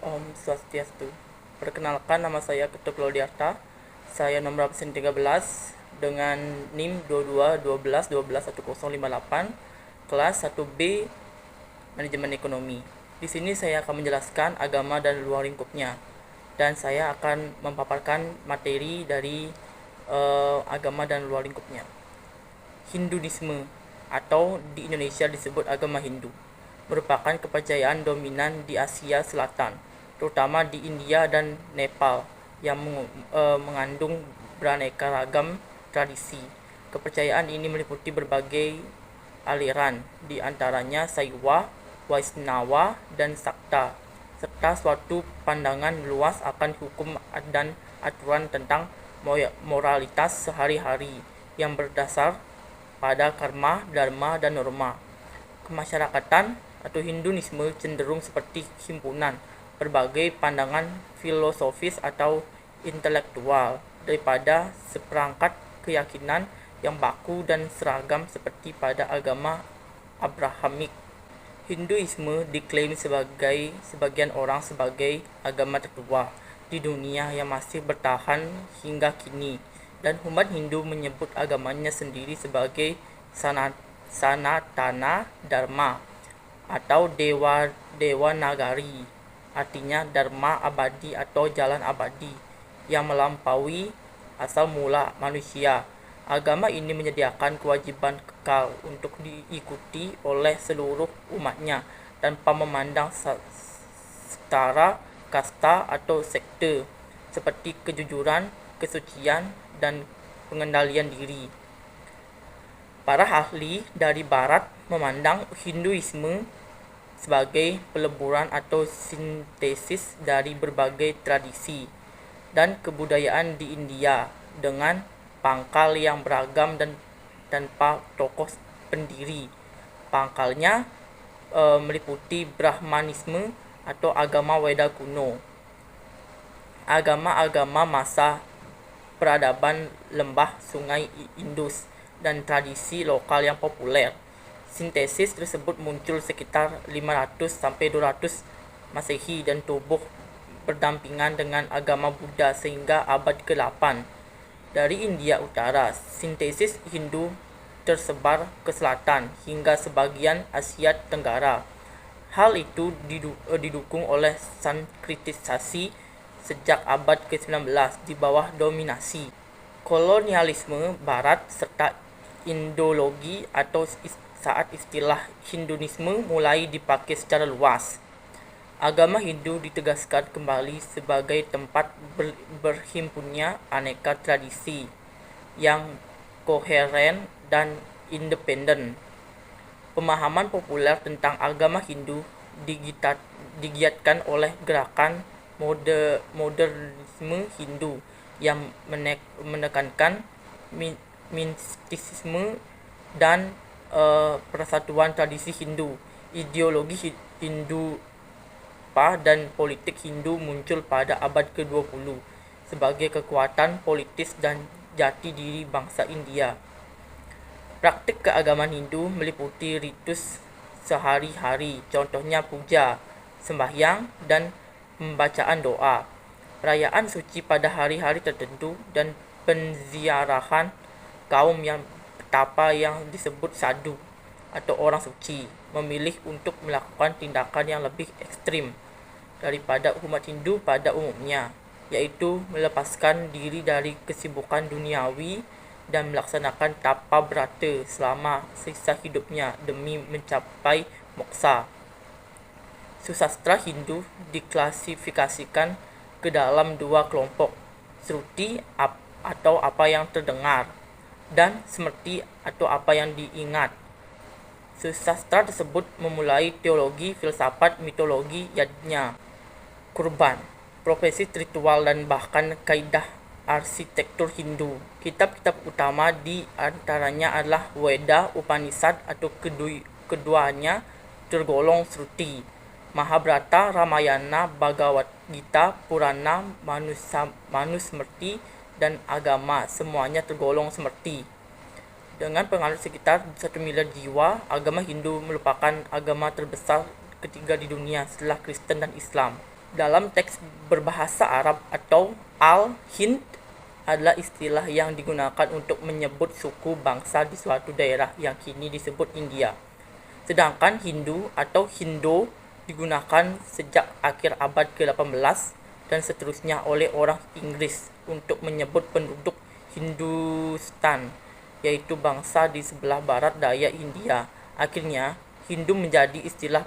Om Swastiastu. Perkenalkan, nama saya Ketut Laudiarta. Saya nomor absen 13 dengan NIM 22 12 12 1058, kelas 1B Manajemen Ekonomi. Di sini saya akan menjelaskan agama dan luar lingkupnya, dan saya akan memaparkan materi dari agama dan luar lingkupnya. Hinduisme, atau di Indonesia disebut agama Hindu, merupakan kepercayaan dominan di Asia Selatan, terutama di India dan Nepal, yang mengandung beraneka ragam tradisi. Kepercayaan ini meliputi berbagai aliran, di antaranya Saiwa, Waisnawa, dan Sakta, serta suatu pandangan luas akan hukum dan aturan tentang moralitas sehari-hari yang berdasar pada karma, dharma, dan norma. Kemasyarakatan atau Hinduisme cenderung seperti himpunan berbagai pandangan filosofis atau intelektual daripada seperangkat keyakinan yang baku dan seragam seperti pada agama Abrahamik. Hinduisme diklaim sebagian orang sebagai agama tertua di dunia yang masih bertahan hingga kini, dan umat Hindu menyebut agamanya sendiri sebagai Sanatana Dharma atau Dewa Nagari, artinya Dharma abadi atau jalan abadi yang melampaui asal mula manusia. Agama ini menyediakan kewajiban kekal untuk diikuti oleh seluruh umatnya tanpa memandang setara, kasta, atau sekte, seperti kejujuran, kesucian, dan pengendalian diri. Para ahli dari Barat memandang Hinduisme sebagai peleburan atau sintesis dari berbagai tradisi dan kebudayaan di India dengan pangkal yang beragam dan tanpa tokoh pendiri. Pangkalnya meliputi Brahmanisme atau agama Weda kuno, agama-agama masa peradaban lembah sungai Indus, dan tradisi lokal yang populer. Sintesis tersebut muncul sekitar 500-200 Masehi dan tumbuh berdampingan dengan agama Buddha sehingga abad ke-8. Dari India Utara, sintesis Hindu tersebar ke selatan hingga sebagian Asia Tenggara. Hal itu didukung oleh sankritisasi sejak abad ke-19 di bawah dominasi kolonialisme Barat serta Indologi, atau saat istilah Hinduisme mulai dipakai secara luas. Agama Hindu ditegaskan kembali sebagai tempat berhimpunnya aneka tradisi yang koheren dan independen. Pemahaman populer tentang agama Hindu digiatkan oleh gerakan modernisme Hindu yang menekankan mistisisme dan persatuan tradisi Hindu. Ideologi Hindu dan politik Hindu muncul pada abad ke-20 sebagai kekuatan politis dan jati diri bangsa India. Praktik keagamaan Hindu meliputi ritus sehari-hari, contohnya puja, sembahyang, dan pembacaan doa, perayaan suci pada hari-hari tertentu, dan penziarahan kaum yang betapa yang disebut sadhu atau orang suci memilih untuk melakukan tindakan yang lebih ekstrim daripada umat Hindu pada umumnya, yaitu melepaskan diri dari kesibukan duniawi dan melaksanakan tapa brata selama sisa hidupnya demi mencapai moksa. Susastra Hindu diklasifikasikan ke dalam dua kelompok, Shruti atau apa yang terdengar, dan Smrti atau apa yang diingat. Susastra tersebut memulai teologi, filsafat, mitologi, yajna, kurban, profesi ritual, dan bahkan kaidah arsitektur Hindu. Kitab-kitab utama di antaranya adalah Weda, Upanishad atau keduanya tergolong Shruti, Mahabharata, Ramayana, Bhagavad Gita, Purana, Manusmriti, dan agama semuanya tergolong Smrti. Dengan penganut sekitar 1 miliar jiwa, agama Hindu merupakan agama terbesar ketiga di dunia setelah Kristen dan Islam. Dalam teks berbahasa Arab atau Al-Hind adalah istilah yang digunakan untuk menyebut suku bangsa di suatu daerah yang kini disebut India. Sedangkan Hindu atau Hindo digunakan sejak akhir abad ke-18 dan seterusnya oleh orang Inggris untuk menyebut penduduk Hindustan, yaitu bangsa di sebelah barat daya India. Akhirnya, Hindu menjadi istilah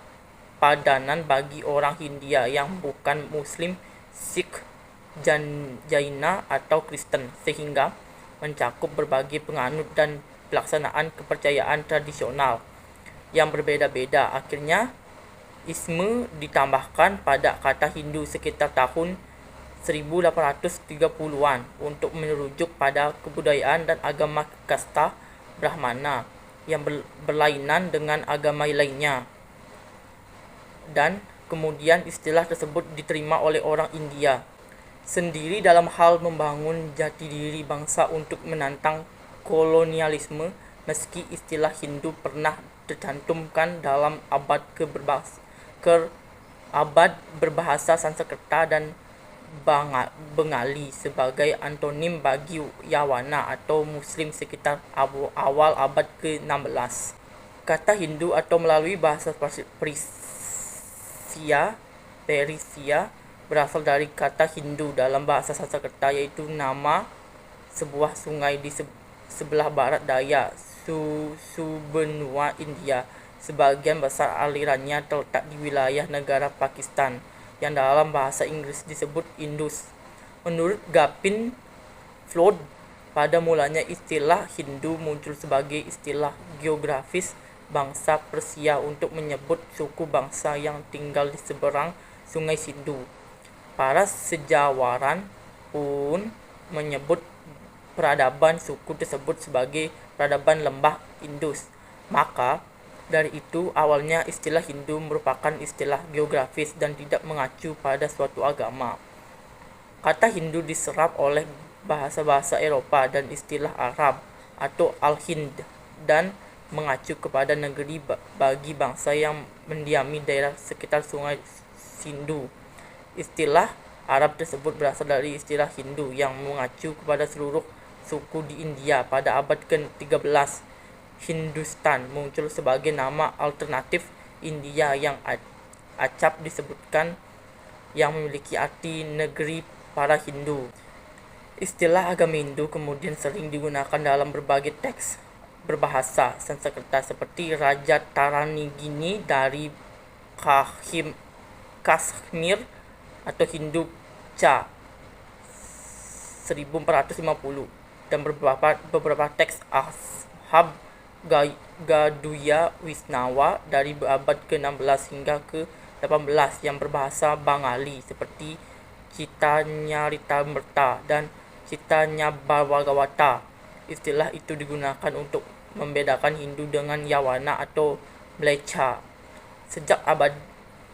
padanan bagi orang Hindia yang bukan Muslim, Sikh, Jaina atau Kristen, sehingga mencakup berbagai penganut dan pelaksanaan kepercayaan tradisional yang berbeda-beda. Akhirnya, isme ditambahkan pada kata Hindu sekitar tahun 1830-an untuk merujuk pada kebudayaan dan agama kasta Brahmana yang berlainan dengan agama lainnya. Dan kemudian istilah tersebut diterima oleh orang India sendiri dalam hal membangun jati diri bangsa untuk menantang kolonialisme, meski istilah Hindu pernah tercantumkan dalam abad berbahasa Sanskerta dan Bengali sebagai antonim bagi Yawana atau Muslim sekitar awal abad ke-16. Kata Hindu atau melalui bahasa Persia berasal dari kata Hindu dalam bahasa Sanskerta, yaitu nama sebuah sungai di sebelah barat daya benua India. Sebagian besar alirannya terletak di wilayah negara Pakistan yang dalam bahasa Inggris disebut Indus. Menurut Gavin Flood, pada mulanya istilah Hindu muncul sebagai istilah geografis bangsa Persia untuk menyebut suku bangsa yang tinggal di seberang Sungai Sindu. Para sejarawan pun menyebut peradaban suku tersebut sebagai peradaban lembah Indus. Maka dari itu awalnya istilah Hindu merupakan istilah geografis dan tidak mengacu pada suatu agama. Kata Hindu diserap oleh bahasa-bahasa Eropa dan istilah Arab atau Al-Hind dan mengacu kepada negeri bagi bangsa yang mendiami daerah sekitar Sungai Sindu. Istilah Arab tersebut berasal dari istilah Hindu yang mengacu kepada seluruh suku di India. Pada abad ke-13, Hindustan muncul sebagai nama alternatif India yang acap disebutkan yang memiliki arti negeri para Hindu. Istilah agama Hindu kemudian sering digunakan dalam berbagai teks berbahasa Sanskerta seperti Raja Taranigini dari Kashmir atau Hindu Cha 1450 dan beberapa teks Ashab Gaduya Wisnawa dari abad ke-16 hingga ke-18 yang berbahasa Bengali seperti Citanyaritamrta dan Citanyabhagavata. Istilah itu digunakan untuk membedakan Hindu dengan Yawana atau Mleccha. Sejak abad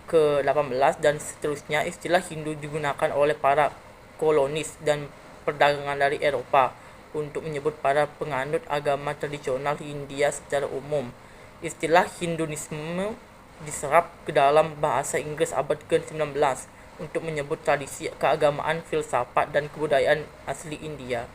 ke-18 dan seterusnya, istilah Hindu digunakan oleh para kolonis dan perdagangan dari Eropa untuk menyebut para penganut agama tradisional India secara umum. Istilah Hinduisme diserap ke dalam bahasa Inggris abad ke-19 untuk menyebut tradisi keagamaan, filsafat, dan kebudayaan asli India.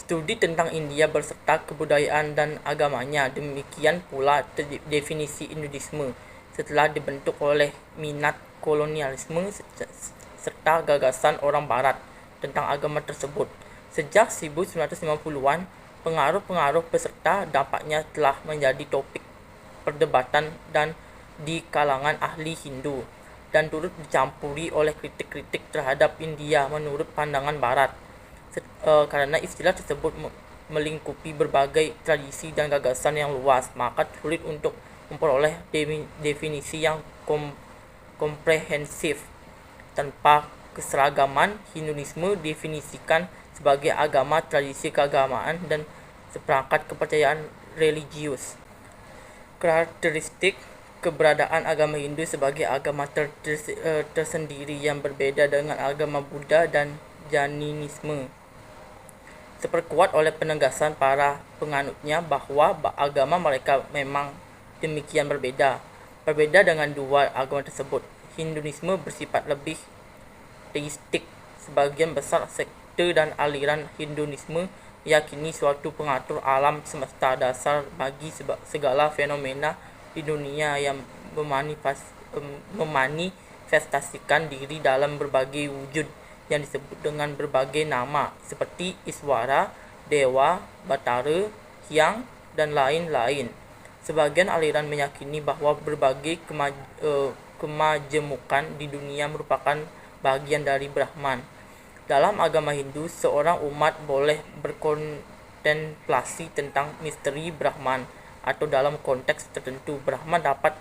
Studi tentang India berserta kebudayaan dan agamanya, demikian pula definisi Hinduisme setelah dibentuk oleh minat kolonialisme serta gagasan orang barat tentang agama tersebut. Sejak 1950-an, pengaruh-pengaruh beserta dampaknya telah menjadi topik perdebatan dan di kalangan ahli Hindu dan turut dicampuri oleh kritik-kritik terhadap India menurut pandangan barat. Karena istilah tersebut melingkupi berbagai tradisi dan gagasan yang luas, maka sulit untuk memperoleh definisi yang komprehensif. Tanpa keseragaman, Hinduisme definisikan sebagai agama, tradisi keagamaan, dan seperangkat kepercayaan religius. Karakteristik keberadaan agama Hindu sebagai agama tersendiri yang berbeda dengan agama Buddha dan Jainisme, diperkuat oleh penegasan para penganutnya bahwa agama mereka memang demikian berbeda. Berbeda dengan dua agama tersebut, Hinduisme bersifat lebih ateistik. Sebagian besar sekte dan aliran Hinduisme meyakini suatu pengatur alam semesta dasar bagi segala fenomena di dunia yang memanifestasikan diri dalam berbagai wujud yang disebut dengan berbagai nama seperti Iswara, Dewa, Batara, Hyang, dan lain-lain. Sebagian aliran meyakini bahwa berbagai kemajemukan di dunia merupakan bagian dari Brahman. Dalam agama Hindu, seorang umat boleh berkontemplasi tentang misteri Brahman, atau dalam konteks tertentu, Brahman dapat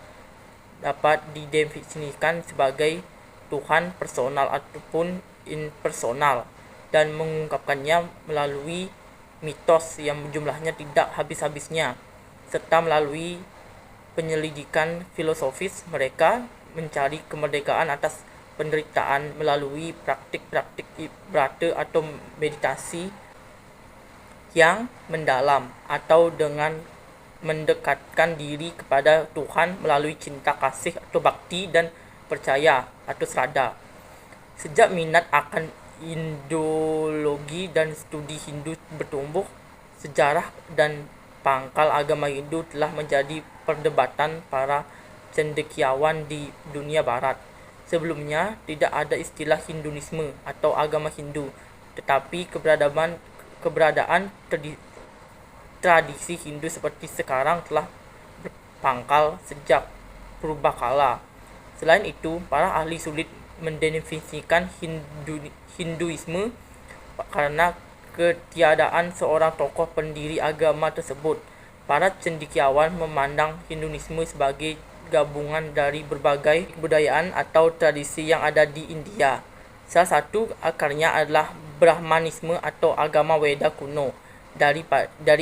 didefinisikan sebagai Tuhan personal ataupun impersonal, dan mengungkapkannya melalui mitos yang jumlahnya tidak habis-habisnya, serta melalui penyelidikan filosofis. Mereka mencari kemerdekaan atas penderitaan melalui praktik-praktik ibadah atau meditasi yang mendalam, atau dengan mendekatkan diri kepada Tuhan melalui cinta kasih atau bakti dan percaya atau srada. Sejak minat akan Indologi dan studi Hindu bertumbuh, sejarah dan pangkal agama Hindu telah menjadi perdebatan para cendekiawan di dunia barat. Sebelumnya, tidak ada istilah Hinduisme atau agama Hindu, tetapi keberadaan tradisi Hindu seperti sekarang telah berpangkal sejak purbakala. Selain itu, para ahli sulit mendefinisikan Hinduisme karena ketiadaan seorang tokoh pendiri agama tersebut. Para cendekiawan memandang Hinduisme sebagai gabungan dari berbagai kebudayaan atau tradisi yang ada di India. Salah satu akarnya adalah Brahmanisme atau agama Weda kuno dari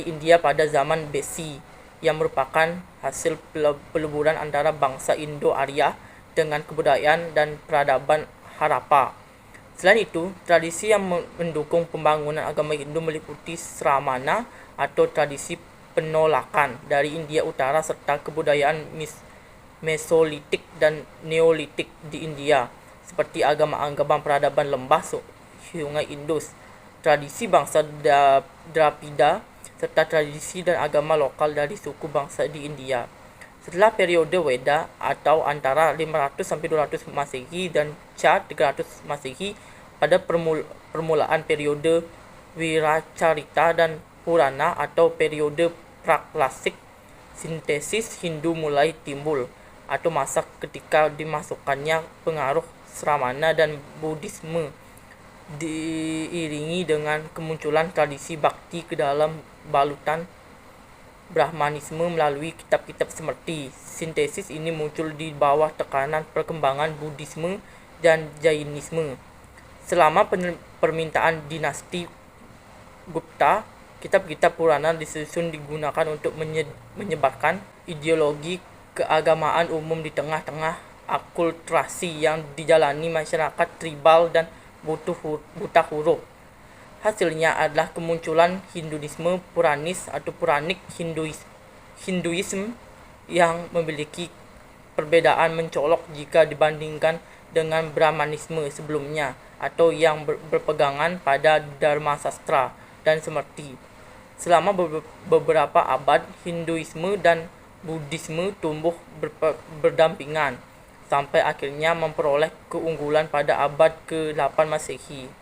India pada zaman Besi, yang merupakan hasil peleburan antara bangsa Indo-Arya dengan kebudayaan dan peradaban Harappa. Selain itu, tradisi yang mendukung pembangunan agama Hindu meliputi Sramana atau tradisi penolakan dari India Utara serta kebudayaan Mesolitik dan Neolitik di India, seperti agama-agama peradaban lembah Sungai Indus, tradisi bangsa Drapida, serta tradisi dan agama lokal dari suku bangsa di India. Setelah periode Weda atau antara 500 sampai 200 Masehi dan Ca 300 Masehi, pada permulaan periode Wiracarita dan Purana atau periode praklasik, sintesis Hindu mulai timbul, atau masa ketika dimasukkannya pengaruh Sramana dan Buddhisme diiringi dengan kemunculan tradisi bakti ke dalam balutan Brahmanisme melalui kitab-kitab seperti. Sintesis ini muncul di bawah tekanan perkembangan Buddhisme dan Jainisme. Selama permintaan dinasti Gupta, kitab-kitab Purana disusun digunakan untuk menyebarkan ideologi keagamaan umum di tengah-tengah akulturasi yang dijalani masyarakat tribal dan buta huruf. Hasilnya adalah kemunculan Hinduisme Puranis atau Puranic Hinduism yang memiliki perbedaan mencolok jika dibandingkan dengan Brahmanisme sebelumnya, atau yang berpegangan pada Dharma Sastra dan Smriti. Selama beberapa abad, Hinduisme dan Buddhisme tumbuh berdampingan sampai akhirnya memperoleh keunggulan pada abad ke-8 Masehi.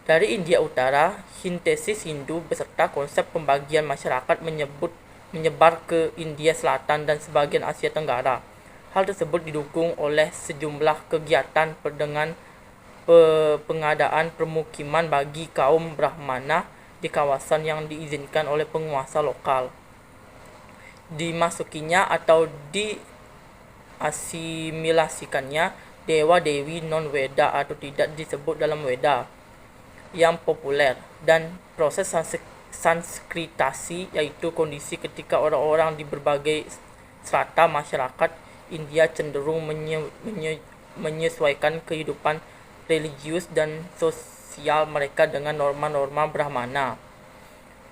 Dari India Utara, sintesis Hindu beserta konsep pembagian masyarakat menyebar ke India Selatan dan sebagian Asia Tenggara. Hal tersebut didukung oleh sejumlah kegiatan dengan pengadaan permukiman bagi kaum Brahmana di kawasan yang diizinkan oleh penguasa lokal. Dimasukinya atau diasimilasikannya dewa-dewi non-Weda atau tidak disebut dalam Weda yang populer, dan proses sanskritasi, yaitu kondisi ketika orang-orang di berbagai strata masyarakat India cenderung menyesuaikan kehidupan religius dan sosial mereka dengan norma-norma Brahmana.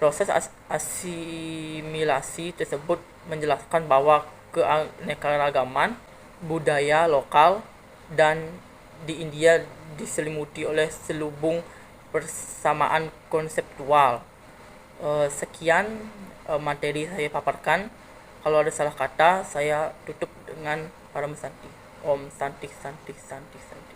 Proses asimilasi tersebut menjelaskan bahwa keanekaragaman budaya lokal dan di India diselimuti oleh selubung persamaan konseptual. Sekian materi saya paparkan. Kalau ada salah kata, saya tutup dengan Param Santi. Om Santi Santi Santi Santi.